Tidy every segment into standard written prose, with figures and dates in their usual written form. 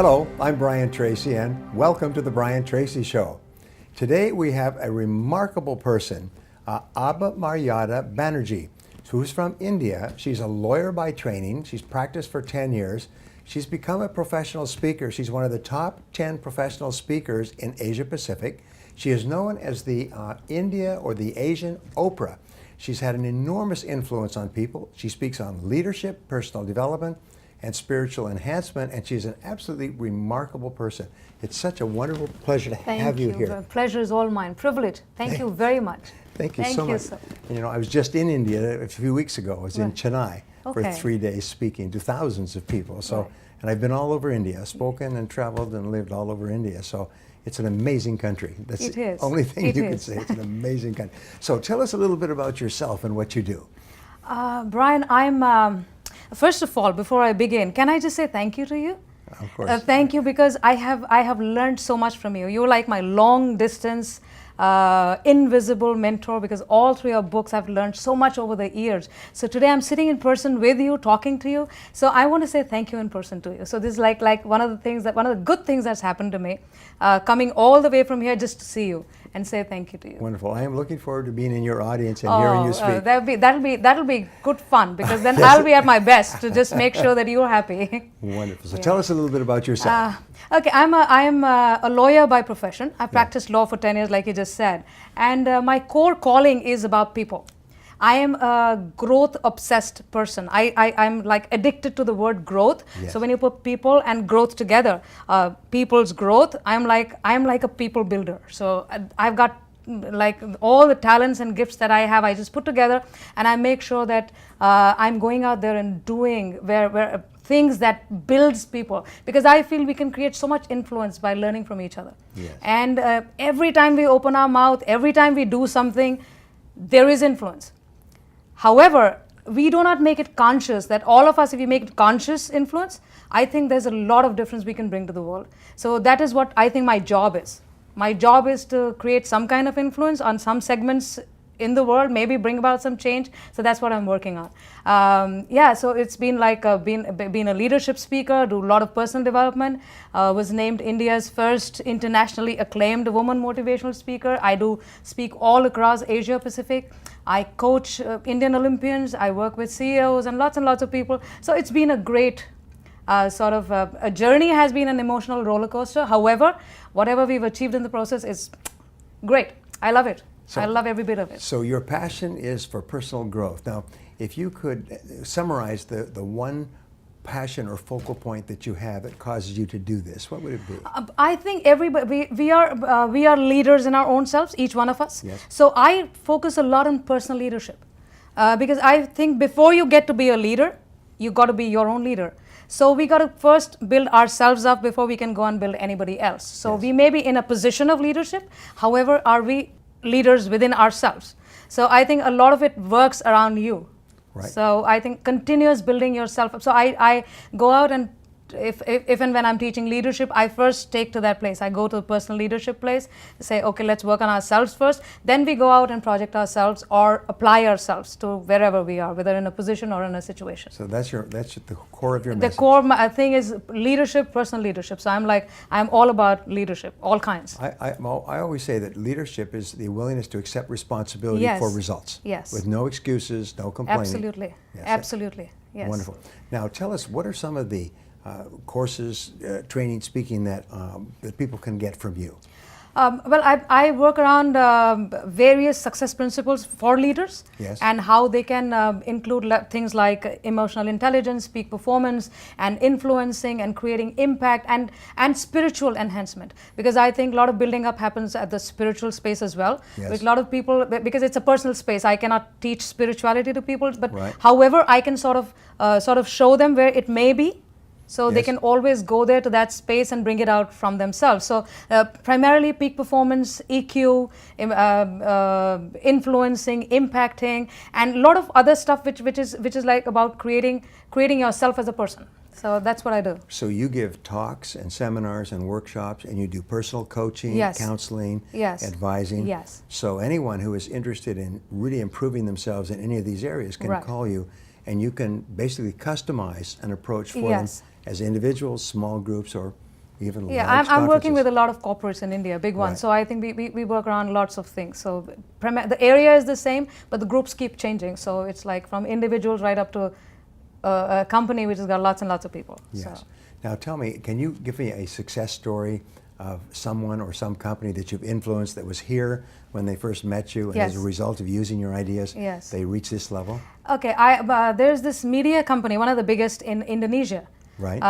Hello, I'm Brian Tracy and welcome to the Brian Tracy Show. Today we have a remarkable person, Abha Maryada Banerjee, who's from India. She's a lawyer by training. She's practiced for 10 years. She's become a professional speaker. She's one of the top 10 professional speakers in Asia Pacific. She is known as the India or the Asian Oprah. She's had an enormous influence on people. She speaks on leadership, personal development, and spiritual enhancement, and she's an absolutely remarkable person. It's such a wonderful pleasure to have you here. The pleasure is all mine. Privilege. Thank you very much. Thank you so much. Sir. And, you know, I was just in India a few weeks ago. I was in Chennai for 3 days speaking to thousands of people. So, and I've been all over India, spoken and traveled and lived all over India. So it's an amazing country. That's the only thing you can say. It's an amazing country. So tell us a little bit about yourself and what you do. Brian, I'm... First of all, before I begin, can I just say thank you to you? Of course. Thank you, because I have learned so much from you. You're like my long distance, invisible mentor, because all through your books I've learned so much over the years. So today I'm sitting in person with you, talking to you. So I want to say thank you in person to you. So this is like one of the good things that's happened to me, coming all the way from here just to see you and say thank you to you. Wonderful. I am looking forward to being in your audience and hearing you speak. That'll be good fun, because then I'll be at my best to just make sure that you're happy. Wonderful. So tell us a little bit about yourself. Okay, I am a lawyer by profession. I've practiced law for 10 years, like you just said, and my core calling is about people. I am a growth obsessed person. I'm like addicted to the word growth. Yes. So when you put people and growth together, people's growth, I'm like a people builder. So I've got like all the talents and gifts that I have, I just put together, and I make sure that I'm going out there and doing where things that builds people, because I feel we can create so much influence by learning from each other. Yes. And every time we open our mouth, every time we do something, there is influence. However, we do not make it conscious that all of us, if we make it conscious influence, I think there's a lot of difference we can bring to the world. So that is what I think my job is. My job is to create some kind of influence on some segments in the world, maybe bring about some change. So that's what I'm working on. So it's been like being a leadership speaker, do a lot of personal development, was named India's first internationally acclaimed woman motivational speaker. I do speak all across Asia Pacific. I coach Indian Olympians. I work with CEOs and lots of people. So it's been a great a journey. Has been an emotional roller coaster. However, whatever we've achieved in the process is great. I love it. So, I love every bit of it. So your passion is for personal growth. Now, if you could summarize the one passion or focal point that you have that causes you to do this, what would it be? I think everybody, we are leaders in our own selves, each one of us. Yes. So I focus a lot on personal leadership, because I think before you get to be a leader, you got to be your own leader. So we got to first build ourselves up before we can go and build anybody else. So we may be in a position of leadership, however, are we leaders within ourselves? So I think a lot of it works around you. Right. So I think continuous building yourself up. So I go out, and if and when I'm teaching leadership, I first take to that place. I go to the personal leadership place, say, okay, let's work on ourselves first. Then we go out and project ourselves or apply ourselves to wherever we are, whether in a position or in a situation. So that's the core of your message. The core thing is leadership, personal leadership. So I'm all about leadership, all kinds. I always say that leadership is the willingness to accept responsibility for results. Yes. With no excuses, no complaining. Absolutely. Yes. Absolutely. Yes. Wonderful. Now tell us, what are some of the courses, training, speaking that people can get from you? Well, I work around various success principles for leaders. Yes. And how they can include things like emotional intelligence, peak performance, and influencing and creating impact, and spiritual enhancement. Because I think a lot of building up happens at the spiritual space as well. Yes. Which a lot of people, because it's a personal space, I cannot teach spirituality to people. But however, I can sort of show them where it may be. So they can always go there to that space and bring it out from themselves. So primarily peak performance, EQ, influencing, impacting, and a lot of other stuff which is like about creating yourself as a person. So that's what I do. So you give talks and seminars and workshops, and you do personal coaching, counseling, advising. Yes. So anyone who is interested in really improving themselves in any of these areas can call you, and you can basically customize an approach for them as individuals, small groups, or even Yeah, large I'm working conferences? with a lot of corporates in India, big ones. Right. So I think we work around lots of things. So the area is the same, but the groups keep changing. So it's like from individuals right up to a company which has got lots and lots of people. Yes. So. Now tell me, can you give me a success story of someone or some company that you've influenced that was here when they first met you, and Yes. as a result of using your ideas, Yes. they reached this level? Okay, there's this media company, one of the biggest in Indonesia. Right.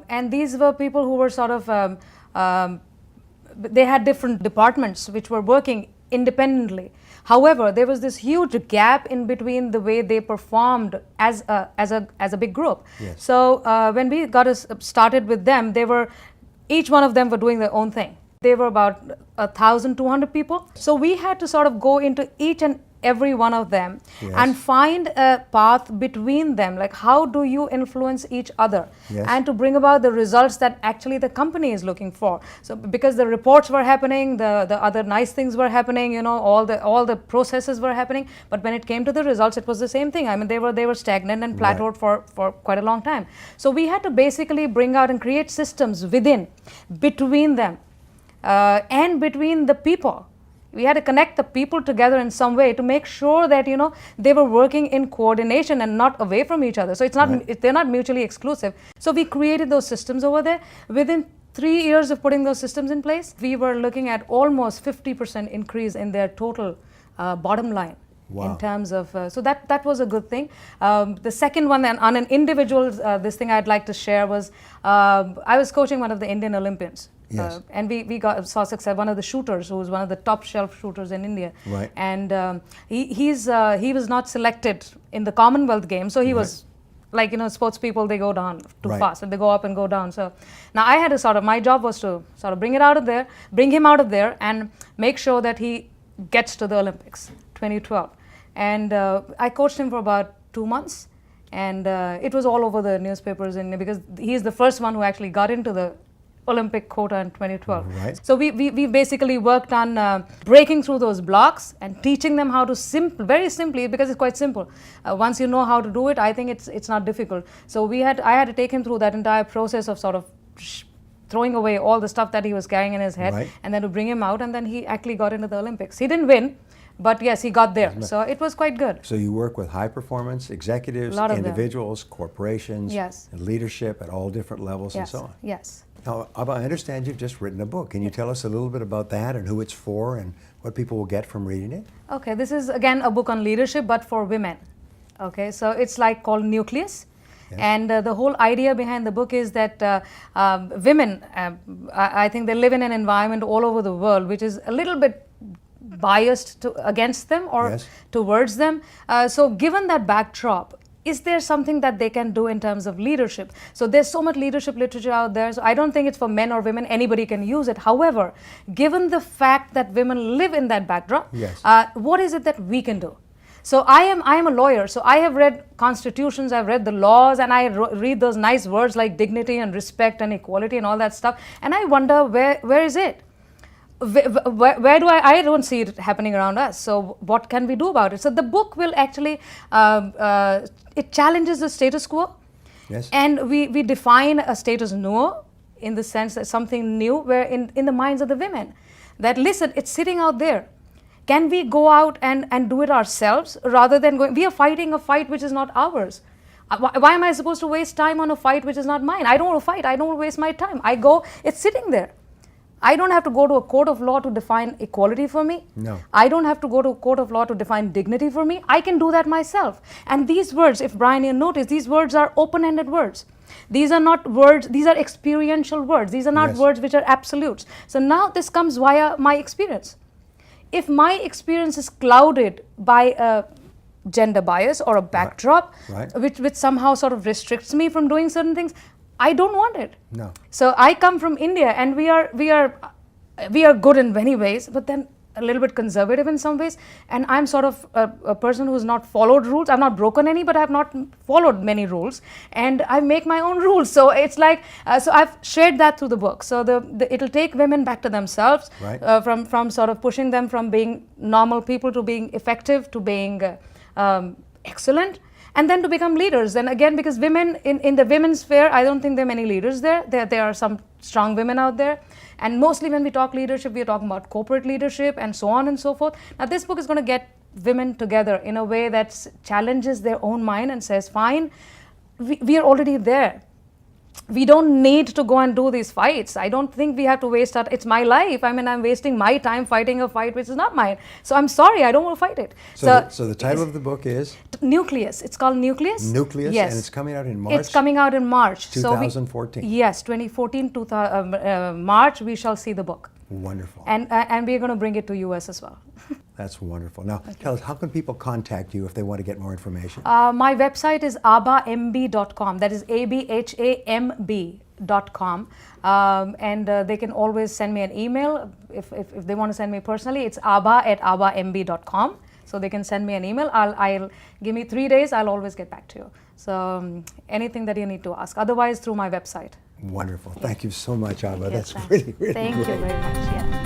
And these were people who were sort of, they had different departments which were working independently. However, there was this huge gap in between the way they performed as a big group. Yes. So when we got started with them, each one of them were doing their own thing. They were about 1,200 people. So we had to sort of go into each and every one of them, yes. and find a path between them, like how do you influence each other, yes. and to bring about the results that actually the company is looking for. So because the reports were happening, the other nice things were happening, you know, all the processes were happening, but when it came to the results, it was the same thing. I mean, they were stagnant and plateaued right. for quite a long time. So we had to basically bring out and create systems within, between them, and between the people. We had to connect the people together in some way to make sure that, you know, they were working in coordination and not away from each other. So it's not, right. they're not mutually exclusive. So we created those systems over there. Within 3 years of putting those systems in place, we were looking at almost 50% increase in their total bottom line. Wow. In terms of, so that was a good thing. The second one, and on an individual, this thing I'd like to share was, I was coaching one of the Indian Olympians. Yes. And we saw success. One of the shooters, who was one of the top shelf shooters in India. Right. And he was not selected in the Commonwealth Games, so he right. was, like, you know, sports people, they go down too right. fast, and they go up and go down. So now I had to sort of, my job was to sort of bring him out of there and make sure that he gets to the Olympics 2012. And I coached him for about 2 months, and it was all over the newspapers, and because he's the first one who actually got into the Olympic quota in 2012. Right. So we basically worked on breaking through those blocks and teaching them how to very simply, because it's quite simple. Once you know how to do it, I think it's not difficult. So I had to take him through that entire process of sort of throwing away all the stuff that he was carrying in his head, right. and then to bring him out, and then he actually got into the Olympics. He didn't win, but yes, he got there. So it was quite good. So you work with high performance executives, individuals, corporations, yes. and leadership at all different levels, yes. and so on. Yes. Now, Abha, I understand you've just written a book. Can you tell us a little bit about that and who it's for and what people will get from reading it? Okay, this is again a book on leadership, but for women. Okay, so it's like called Nucleus. Yes. And the whole idea behind the book is that women, I think they live in an environment all over the world which is a little bit biased against them or yes. towards them. So given that backdrop, is there something that they can do in terms of leadership? So there's so much leadership literature out there, so I don't think it's for men or women, anybody can use it. However, given the fact that women live in that backdrop, yes. What is it that we can do? So I am a lawyer, so I have read constitutions, I've read the laws, and I read those nice words like dignity and respect and equality and all that stuff, and I wonder where is it? Where do I don't see it happening around us. So what can we do about it? So the book will actually, it challenges the status quo. Yes. And we define a status quo in the sense that something new where in the minds of the women. That listen, it's sitting out there. Can we go out and do it ourselves rather than going, we are fighting a fight which is not ours. Why am I supposed to waste time on a fight which is not mine? I don't want to fight, I don't want to waste my time. I go, it's sitting there. I don't have to go to a court of law to define equality for me. No. I don't have to go to a court of law to define dignity for me. I can do that myself. And these words, if Brian, you notice, these words are open-ended words. These are not words, these are experiential words. These are not yes. words which are absolutes. So now this comes via my experience. If my experience is clouded by a gender bias or a backdrop, right. which somehow sort of restricts me from doing certain things, I don't want it. No. So I come from India, and we are good in many ways, but then a little bit conservative in some ways. And I'm sort of a person who's not followed rules. I've not broken any, but I've not followed many rules, and I make my own rules. So it's like, so I've shared that through the book. So it'll take women back to themselves, right. From sort of pushing them from being normal people to being effective to being excellent. And then to become leaders. And again, because women, in the women's sphere, I don't think there are many leaders there. There are some strong women out there. And mostly when we talk leadership, we are talking about corporate leadership and so on and so forth. Now this book is going to get women together in a way that challenges their own mind and says, fine, we are already there. We don't need to go and do these fights. I don't think we have to waste our, it's my life. I mean, I'm wasting my time fighting a fight which is not mine. So I'm sorry, I don't want to fight it. So the title of the book is? Nucleus. It's called Nucleus. Nucleus, yes. And it's coming out in March? It's coming out in March. 2014. Yes, 2014, March, we shall see the book. Wonderful. And we're going to bring it to US as well. That's wonderful. Now, tell us, how can people contact you if they want to get more information? My website is abhamb.com. That is abhamb.com. And they can always send me an email. If they want to send me personally, it's abha@abhamb.com. So they can send me an email. I'll give me 3 days. I'll always get back to you. So anything that you need to ask. Otherwise, through my website. Wonderful. Thank you so much, Abha. Yes, That's really, really Thank great. you very much. Yeah.